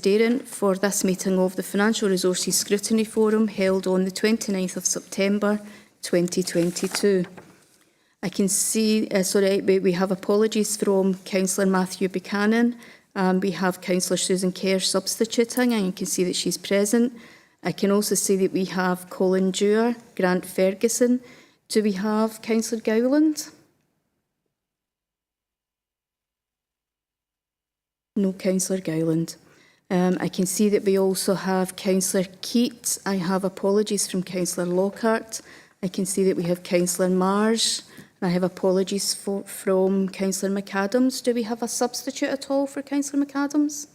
Darren for this meeting of the Financial Resources Scrutiny Forum held on the 29th of September 2022. I can see, we have apologies from Councillor Matthew Buchanan. We have Councillor Susan Kerr substituting, and you can see that she's present. I can also see that we have Colin Dewar, Grant Ferguson. Do we have Councillor Gowland? No Councillor Gowland. I can see that we also have Councillor Keat. I have apologies from Councillor Lockhart. I can see that we have Councillor Marsh. I have apologies from Councillor McAdams. Do we have a substitute at all for Councillor McAdams?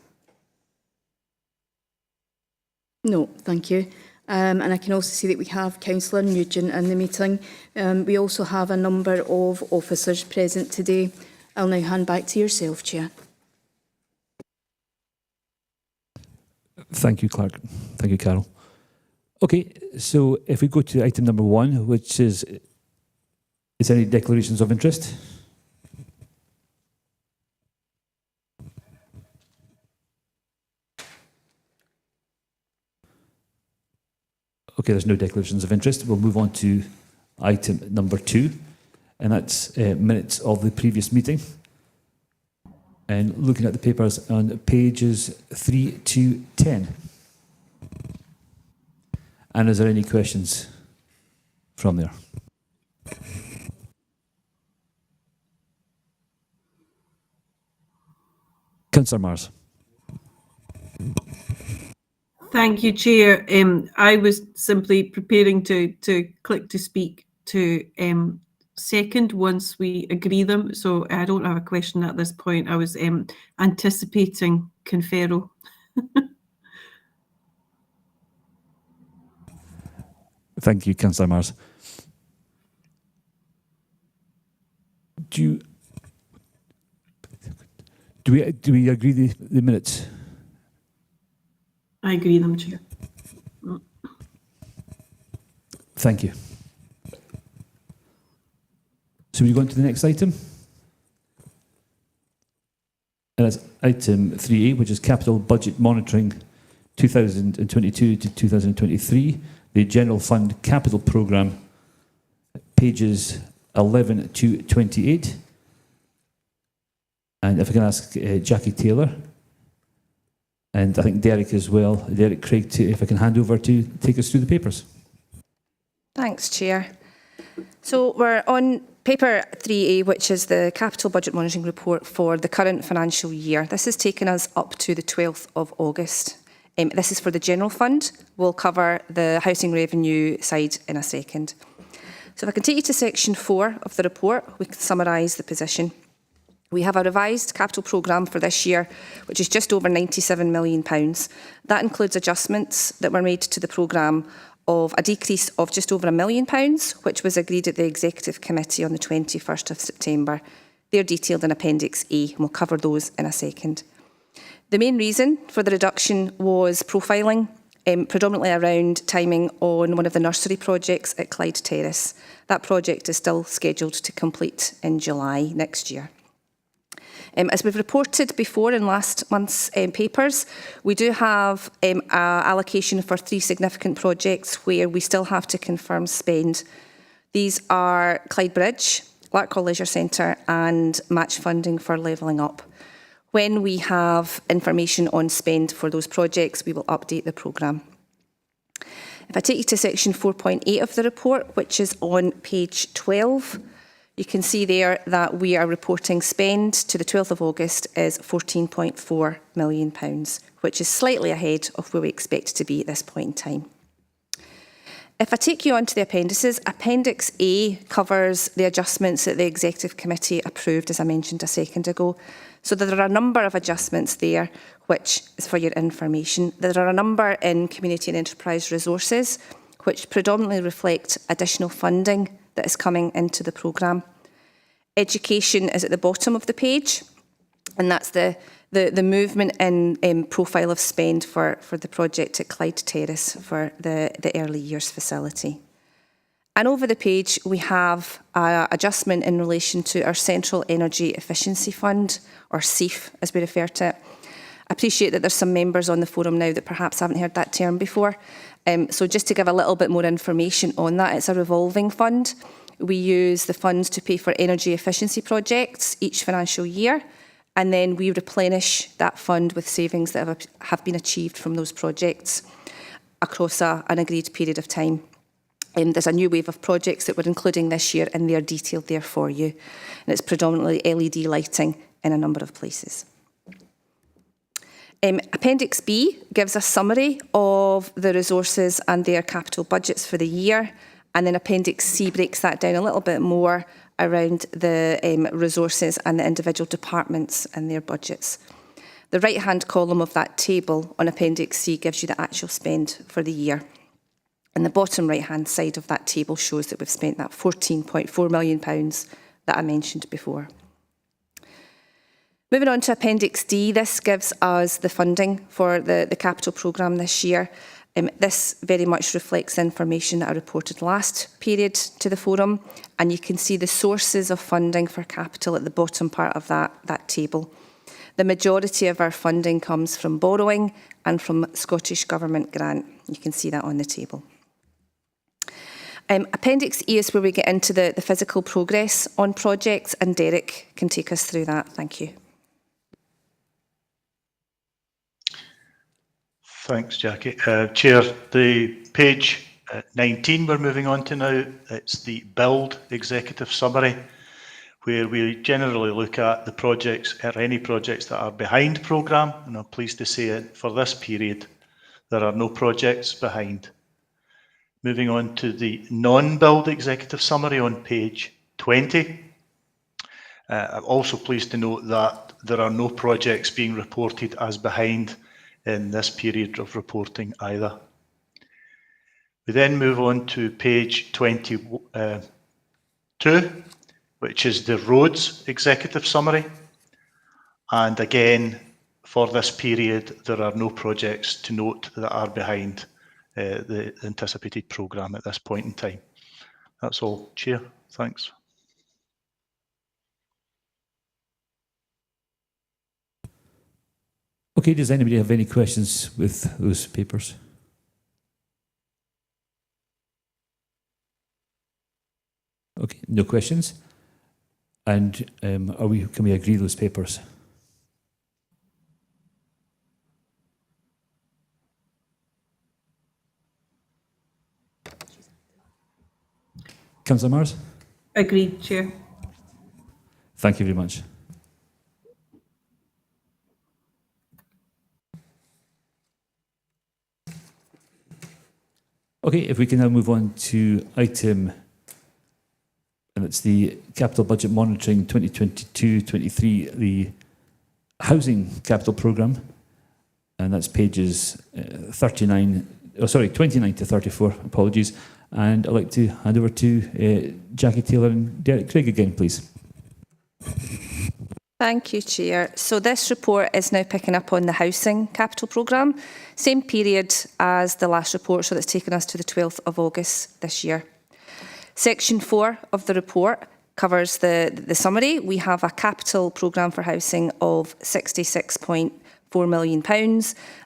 No, thank you. And I can also see that we have Councillor Nugent in the meeting. We also have a number of officers present today. I'll now hand back to yourself, Chair. Thank you, Clerk. Thank you, Carol. Okay, so if we go to item number 1, which is there any declarations of interest? Okay, there's no declarations of interest. We'll move on to item number 2, and that's minutes of the previous meeting. And looking at the papers on pages 3 to 10. And is there any questions from there? Councillor Mars. Thank you, Chair. I was simply preparing to click to speak to second once we agree them, so I don't have a question at this point. I was anticipating Confero. Thank you, Councillor Mars. Do we agree the minutes? I agree them, Chair. Thank you. So we go on to the next item. And that's item 3A, which is Capital Budget Monitoring 2022 to 2023, the General Fund Capital Programme, pages 11 to 28. And if I can ask Jackie Taylor, and I think Derek as well, Derek Craig, if I can hand over to take us through the papers. Thanks, Chair. So we're on paper 3A, which is the Capital Budget Monitoring Report for the current financial year. This has taken us up to the 12th of August. This is for the General Fund. We'll cover the housing revenue side in a second. So if I can take you to section 4 of the report, we can summarise the position. We have a revised capital programme for this year, which is just over £97 million. That includes adjustments that were made to the programme of a decrease of just over £1 million, which was agreed at the Executive Committee on the 21st of September. They're detailed in Appendix A, and we'll cover those in a second. The main reason for the reduction was profiling, predominantly around timing on one of the nursery projects at Clyde Terrace. That project is still scheduled to complete in July next year. As we've reported before in last month's papers, we do have an allocation for 3 significant projects where we still have to confirm spend. These are Clyde Bridge, Larkhall Leisure Centre and match funding for Levelling Up. When we have information on spend for those projects, we will update the programme. If I take you to section 4.8 of the report, which is on page 12, you can see there that we are reporting spend to the 12th of August is £14.4 million, which is slightly ahead of where we expect to be at this point in time. If I take you on to the appendices, Appendix A covers the adjustments that the Executive Committee approved, as I mentioned a second ago. So there are a number of adjustments there, which is for your information. There are a number in Community and Enterprise Resources, which predominantly reflect additional funding that is coming into the programme. Education is at the bottom of the page, and that's the movement in profile of spend for the project at Clyde Terrace for the early years facility. And over the page, we have an adjustment in relation to our Central Energy Efficiency Fund, or CEF as we refer to it. appreciate that there's some members on the forum now that perhaps haven't heard that term before. So just to give a little bit more information on that, it's a revolving fund. We use the funds to pay for energy efficiency projects each financial year, and then we replenish that fund with savings that have been achieved from those projects across an agreed period of time. There's a new wave of projects that we're including this year, and they're detailed there for you. And it's predominantly LED lighting in a number of places. Appendix B gives a summary of the resources and their capital budgets for the year, and then Appendix C breaks that down a little bit more around the resources and the individual departments and their budgets. The right-hand column of that table on Appendix C gives you the actual spend for the year. And the bottom right-hand side of that table shows that we've spent that £14.4 million that I mentioned before. Moving on to Appendix D, this gives us the funding for the capital programme this year. This very much reflects information that I reported last period to the forum, and you can see the sources of funding for capital at the bottom part of that table. The majority of our funding comes from borrowing and from Scottish Government grant. You can see that on the table. Appendix E is where we get into the physical progress on projects, and Derek can take us through that. Thank you. Thanks, Jackie. Chair, the page 19 we're moving on to now, it's the build executive summary, where we generally look at the projects, or any projects that are behind programme, and I'm pleased to say for this period, there are no projects behind. Moving on to the non-build executive summary on page 20. I'm also pleased to note that there are no projects being reported as behind in this period of reporting either. We then move on to page 22, which is the Rhodes executive summary. And again, for this period, there are no projects to note that are behind the anticipated programme at this point in time. That's all, Chair. Thanks. Okay, does anybody have any questions with those papers? Okay, no questions. And can we agree those papers? Councillor Mars? Agreed, Chair. Thank you very much. Okay, if we can now move on to item, and it's the Capital Budget Monitoring 2022-23, the Housing Capital Programme, and that's pages 29 to 34, apologies. And I'd like to hand over to Jackie Taylor and Derek Craig again, please. Thank you, Chair. So this report is now picking up on the Housing Capital Programme, same period as the last report, so that's taken us to the 12th of August this year. Section 4 of the report covers the summary. We have a capital programme for housing of £66.4 million,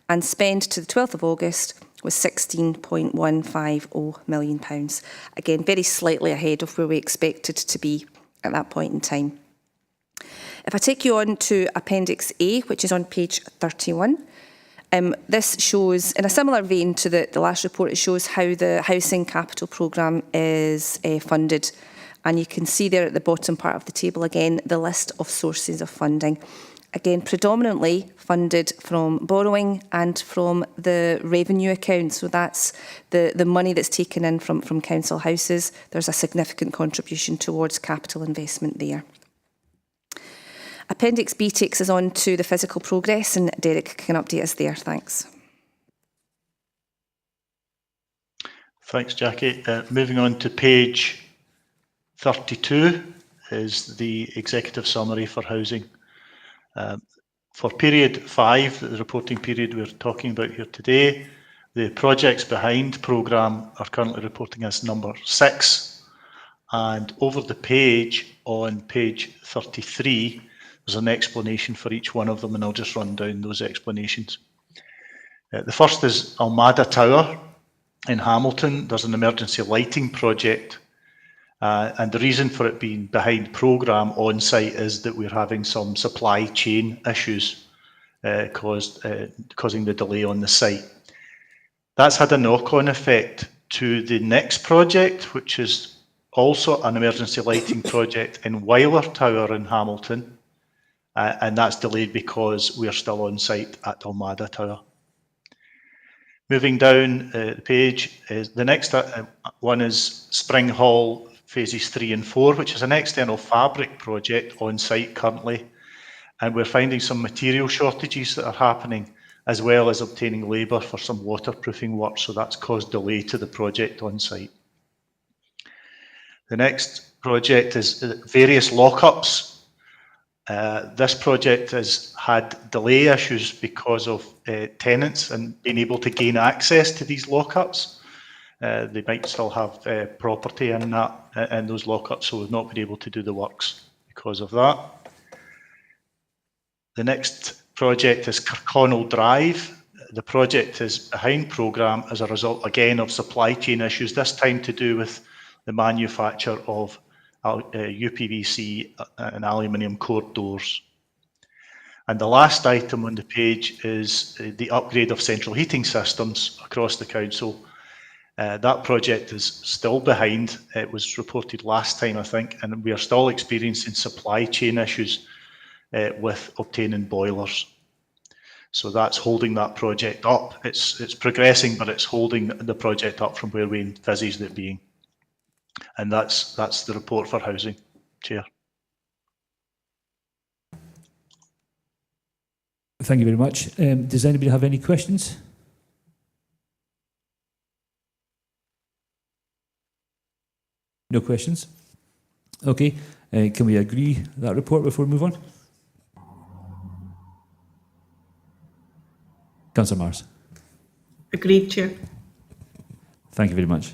and spend to the 12th of August was £16.150 million. Again, very slightly ahead of where we expected to be at that point in time. If I take you on to Appendix A, which is on page 31, this shows, in a similar vein to the last report, it shows how the Housing Capital Programme is funded. And you can see there at the bottom part of the table, again, the list of sources of funding. Again, predominantly funded from borrowing and from the revenue account. So that's the money that's taken in from council houses. There's a significant contribution towards capital investment there. Appendix B takes us on to the physical progress, and Derek can update us there. Thanks. Thanks, Jackie. Moving on to page 32 is the executive summary for housing. For period 5, the reporting period we're talking about here today, the projects behind programme are currently reporting as number 6. And over the page, on page 33, There's an explanation for each one of them, and I'll just run down those explanations. The first is Almada Tower in Hamilton. There's an emergency lighting project, and the reason for it being behind programme on site is that we're having some supply chain issues causing the delay on the site. That's had a knock-on effect to the next project, which is also an emergency lighting project in Weiler Tower in Hamilton, and that's delayed because we're still on site at Almada Tower. Moving down the page, the next one is Spring Hall phases 3 and 4, which is an external fabric project on site currently, and we're finding some material shortages that are happening, as well as obtaining labour for some waterproofing work, so that's caused delay to the project on site. The next project is various lockups. This project has had delay issues because of tenants and being able to gain access to these lockups. They might still have property in those lockups, so we've not been able to do the works because of that. The next project is Connell Drive. The project is behind programme as a result, again, of supply chain issues, this time to do with the manufacture of UPVC and aluminium core doors. And the last item on the page is the upgrade of central heating systems across the council. That project is still behind. It was reported last time, I think, and we are still experiencing supply chain issues with obtaining boilers. So that's holding that project up. It's progressing, but it's holding the project up from where we envisaged it being. And that's the report for housing, Chair. Thank you very much. Does anybody have any questions? No questions? Okay. Can we agree that report before we move on? Councillor Mars. Agreed, Chair. Thank you very much.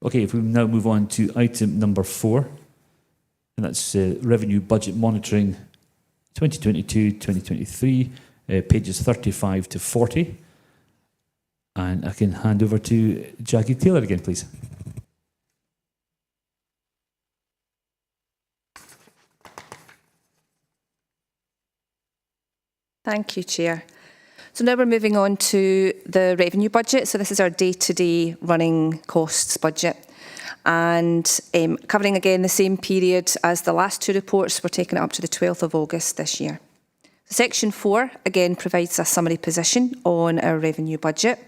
Okay, if we now move on to item number 4, and that's Revenue Budget Monitoring 2022-2023, pages 35 to 40. And I can hand over to Jackie Taylor again, please. Thank you, Chair. So now we're moving on to the revenue budget. So this is our day-to-day running costs budget. And covering again the same period as the last two reports, we're taking it up to the 12th of August this year. Section 4 again provides a summary position on our revenue budget.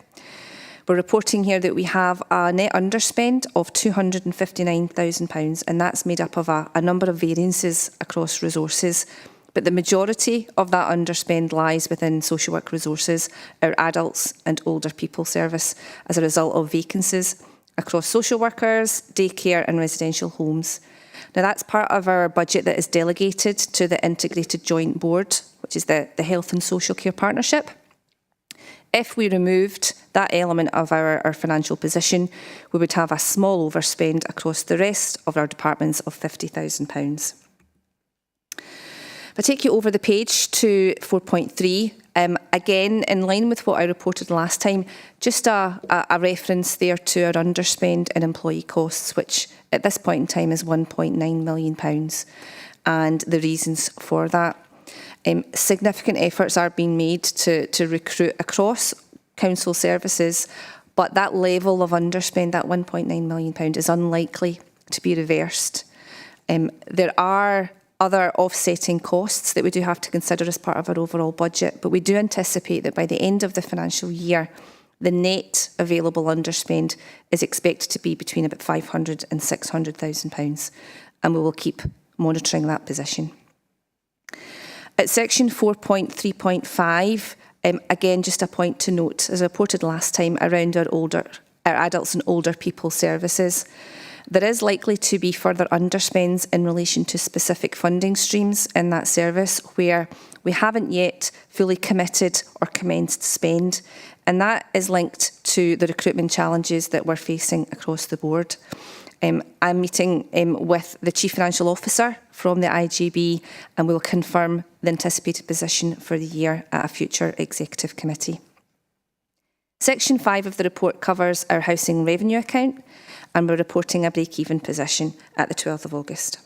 We're reporting here that we have a net underspend of £259,000, and that's made up of a number of variances across resources. But the majority of that underspend lies within social work resources, our adults and older people service, as a result of vacancies across social workers, daycare and residential homes. Now that's part of our budget that is delegated to the Integrated Joint Board, which is the Health and Social Care Partnership. If we removed that element of our financial position, we would have a small overspend across the rest of our departments of £50,000. If I take you over the page to 4.3, again, in line with what I reported last time, just a reference there to our underspend in employee costs, which at this point in time is £1.9 million, and the reasons for that. Significant efforts are being made to recruit across council services, but that level of underspend, that £1.9 million, is unlikely to be reversed. There are other offsetting costs that we do have to consider as part of our overall budget, but we do anticipate that by the end of the financial year, the net available underspend is expected to be between about £500,000 and £600,000, and we will keep monitoring that position. At section 4.3.5, again, just a point to note, as I reported last time, around our adults and older people services. There is likely to be further underspends in relation to specific funding streams in that service where we haven't yet fully committed or commenced spend, and that is linked to the recruitment challenges that we're facing across the board. I'm meeting with the Chief Financial Officer from the IGB, and we'll confirm the anticipated position for the year at a future Executive Committee. Section 5 of the report covers our housing revenue account, and we're reporting a break-even position at the 12th of August.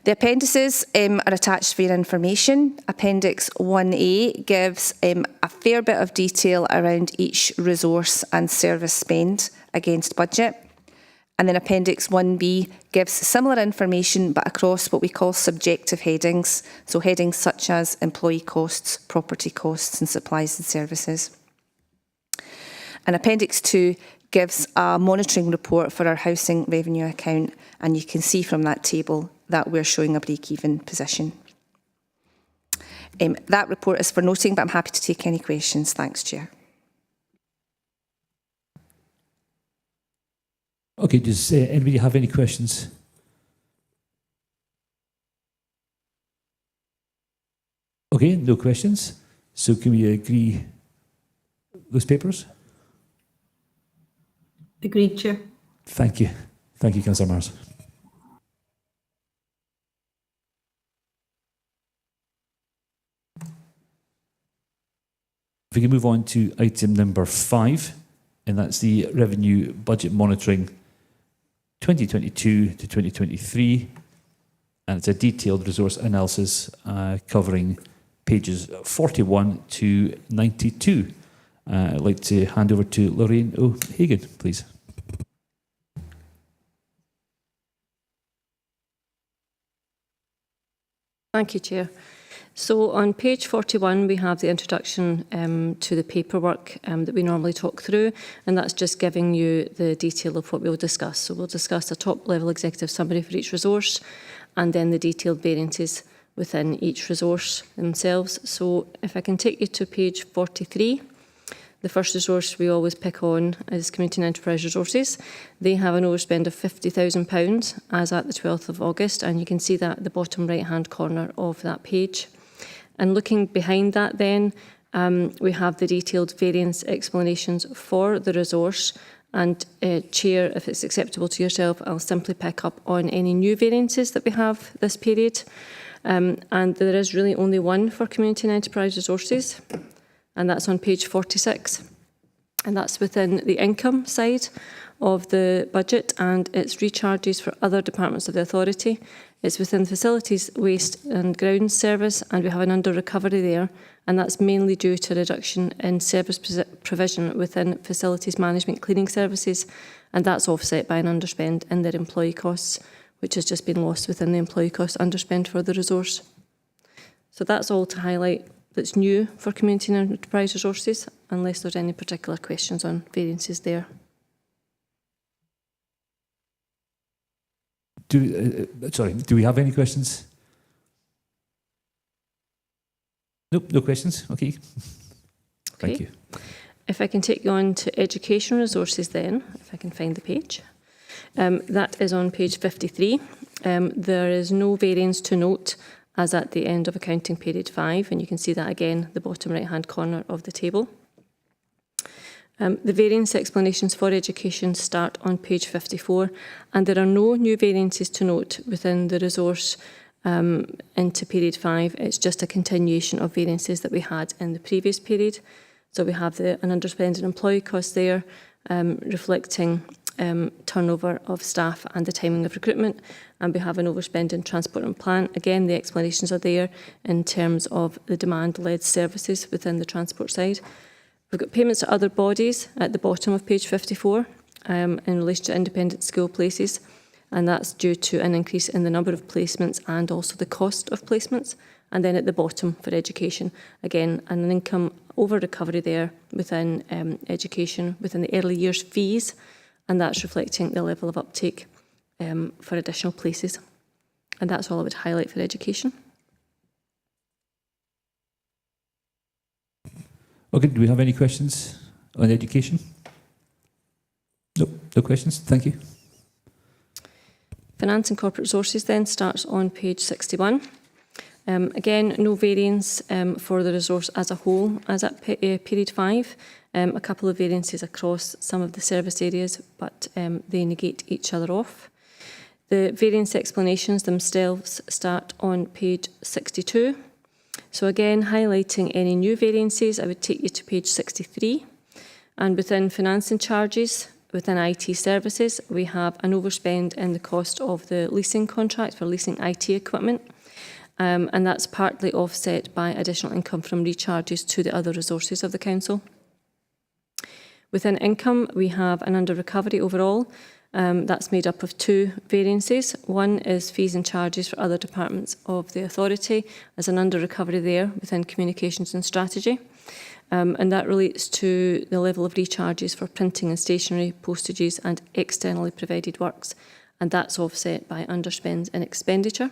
The appendices are attached for your information. Appendix 1A gives a fair bit of detail around each resource and service spend against budget. And then Appendix 1B gives similar information but across what we call subjective headings, so headings such as employee costs, property costs and supplies and services. And Appendix 2 gives a monitoring report for our housing revenue account, and you can see from that table that we're showing a break-even position. That report is for noting, but I'm happy to take any questions. Thanks, Chair. Okay, does anybody have any questions? Okay, no questions. So can we agree those papers? Agreed, Chair. Thank you. Thank you, Councillor Mars. If we can move on to item number 5, and that's the Revenue Budget Monitoring 2022 to 2023, and it's a detailed resource analysis covering pages 41 to 92. I'd like to hand over to Lorraine O'Hagan, please. Thank you, Chair. So on page 41, we have the introduction to the paperwork that we normally talk through, and that's just giving you the detail of what we'll discuss. So we'll discuss a top-level executive summary for each resource, and then the detailed variances within each resource themselves. So if I can take you to page 43, the first resource we always pick on is Community and Enterprise Resources. They have an overspend of £50,000 as at the 12th of August, and you can see that at the bottom right-hand corner of that page. And looking behind that then, we have the detailed variance explanations for the resource. And Chair, if it's acceptable to yourself, I'll simply pick up on any new variances that we have this period. And there is really only one for Community and Enterprise Resources, and that's on page 46. And that's within the income side of the budget, and it's recharges for other departments of the authority. It's within Facilities, Waste and Grounds Service, and we have an under-recovery there, and that's mainly due to a reduction in service provision within Facilities Management Cleaning Services, and that's offset by an underspend in their employee costs, which has just been lost within the employee cost underspend for the resource. So that's all to highlight that's new for Community and Enterprise Resources, unless there's any particular questions on variances there. Do we have any questions? Nope, no questions. Okay. Thank you. If I can take you on to Education Resources then, if I can find the page. That is on page 53. There is no variance to note as at the end of accounting period 5, and you can see that again, the bottom right-hand corner of the table. The variance explanations for education start on page 54, and there are no new variances to note within the resource into period 5. It's just a continuation of variances that we had in the previous period. So we have an underspend in employee costs there, reflecting turnover of staff and the timing of recruitment, and we have an overspend in transport and plant. Again, the explanations are there in terms of the demand-led services within the transport side. We've got payments to other bodies at the bottom of page 54 in relation to independent school places, and that's due to an increase in the number of placements and also the cost of placements. And then at the bottom for education, again, an income over recovery there within education, within the early years fees, and that's reflecting the level of uptake for additional places. And that's all I would highlight for education. Okay, do we have any questions on education? No, no questions. Thank you. Finance and Corporate Resources then starts on page 61. Again, no variance for the resource as a whole as at period 5. A couple of variances across some of the service areas, but they negate each other off. The variance explanations themselves start on page 62. So again, highlighting any new variances, I would take you to page 63. And within financing charges, within IT services, we have an overspend in the cost of the leasing contract for leasing IT equipment. And that's partly offset by additional income from recharges to the other resources of the council. Within income, we have an under recovery overall. That's made up of two variances. One is fees and charges for other departments of the authority as an under recovery there within communications and strategy. And that relates to the level of recharges for printing and stationery, postages and externally provided works. And that's offset by underspend in expenditure.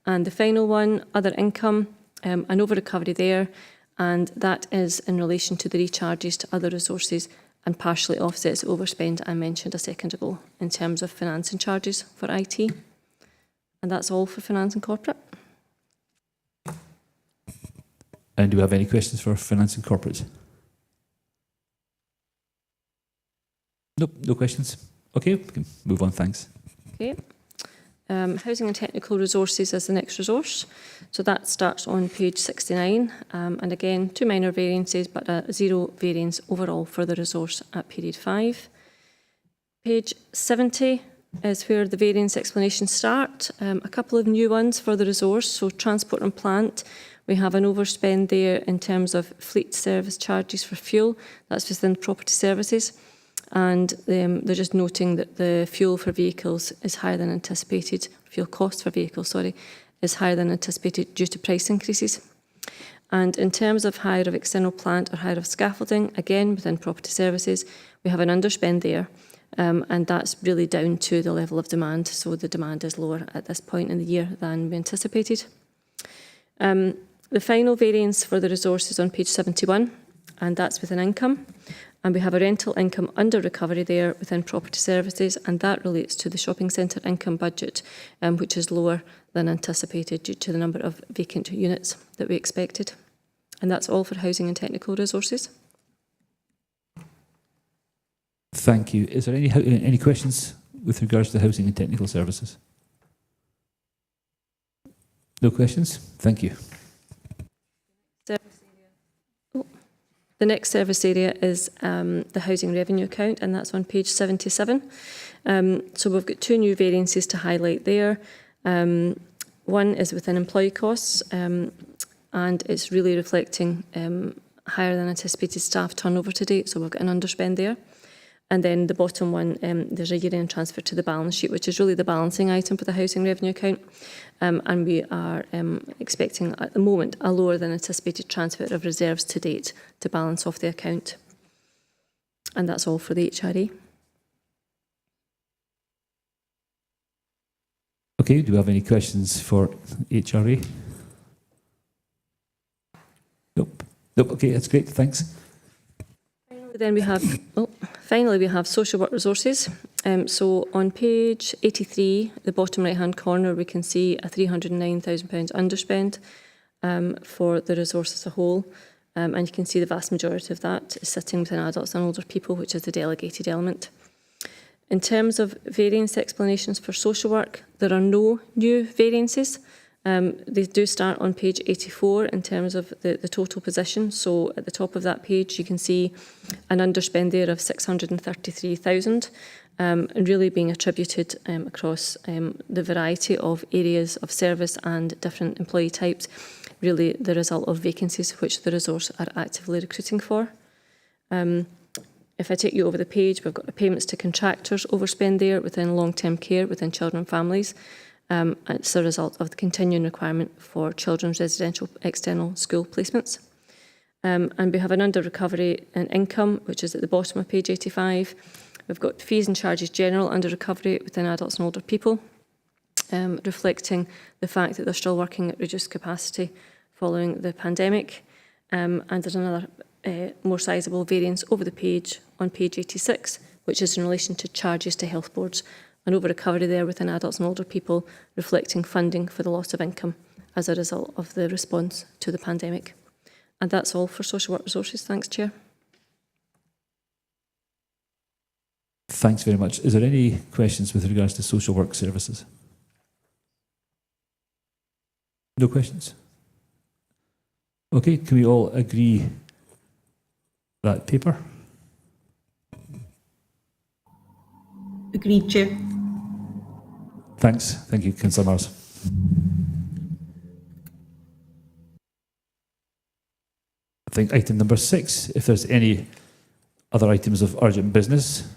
And the final one, other income, an over recovery there. And that is in relation to the recharges to other resources and partially offsets the overspend I mentioned a second ago in terms of financing charges for IT. And that's all for finance and corporate. And do we have any questions for finance and corporate? Nope, no questions. Okay, we can move on, thanks. Okay. Housing and technical resources is the next resource. So that starts on page 69. And again, two minor variances, but a zero variance overall for the resource at period 5. Page 70 is where the variance explanations start. A couple of new ones for the resource. So transport and plant, we have an overspend there in terms of fleet service charges for fuel. That's within property services. And they're just noting that the fuel for vehicles is higher than anticipated, fuel cost for vehicles, sorry, is higher than anticipated due to price increases. And in terms of hire of external plant or hire of scaffolding, again, within property services, we have an underspend there. And that's really down to the level of demand. So the demand is lower at this point in the year than we anticipated. The final variance for the resources on page 71, and that's within income. And we have a rental income under recovery there within property services, and that relates to the shopping centre income budget, which is lower than anticipated due to the number of vacant units that we expected. And that's all for housing and technical resources. Thank you. Is there any questions with regards to housing and technical services? No questions? Thank you. The next service area is the housing revenue account, and that's on page 77. So we've got two new variances to highlight there. One is within employee costs, and it's really reflecting higher than anticipated staff turnover to date, so we've got an underspend there. And then the bottom one, there's a year-end transfer to the balance sheet, which is really the balancing item for the housing revenue account. And we are expecting at the moment a lower than anticipated transfer of reserves to date to balance off the account. And that's all for the HRA. Okay, do we have any questions for HRA? Nope. Nope, okay, that's great, thanks. Then we have, finally we have social work resources. So on page 83, the bottom right-hand corner, we can see a £309,000 underspend for the resource as a whole. And you can see the vast majority of that is sitting within adults and older people, which is the delegated element. In terms of variance explanations for social work, there are no new variances. They do start on page 84 in terms of the total position. So at the top of that page, you can see an underspend there of 633,000, and really being attributed across the variety of areas of service and different employee types, really the result of vacancies which the resource are actively recruiting for. If I take you over the page, we've got the payments to contractors overspend there within long-term care, within children and families. It's a result of the continuing requirement for children's residential external school placements. And we have an under recovery in income, which is at the bottom of page 85. We've got fees and charges general under recovery within adults and older people, reflecting the fact that they're still working at reduced capacity following the pandemic. And there's another more sizable variance over the page on page 86, which is in relation to charges to health boards. An over recovery there within adults and older people, reflecting funding for the loss of income as a result of the response to the pandemic. And that's all for social work resources. Thanks, Chair. Thanks very much. Is there any questions with regards to social work services? No questions? Okay, can we all agree that paper? Agreed, Chair. Thanks. Thank you, Councillor Mars. I think item number 6, if there's any other items of urgent business.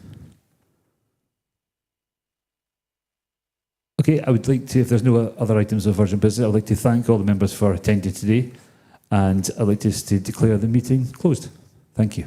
Okay, I would like to, if there's no other items of urgent business, I'd like to thank all the members for attending today, and I'd like to declare the meeting closed. Thank you.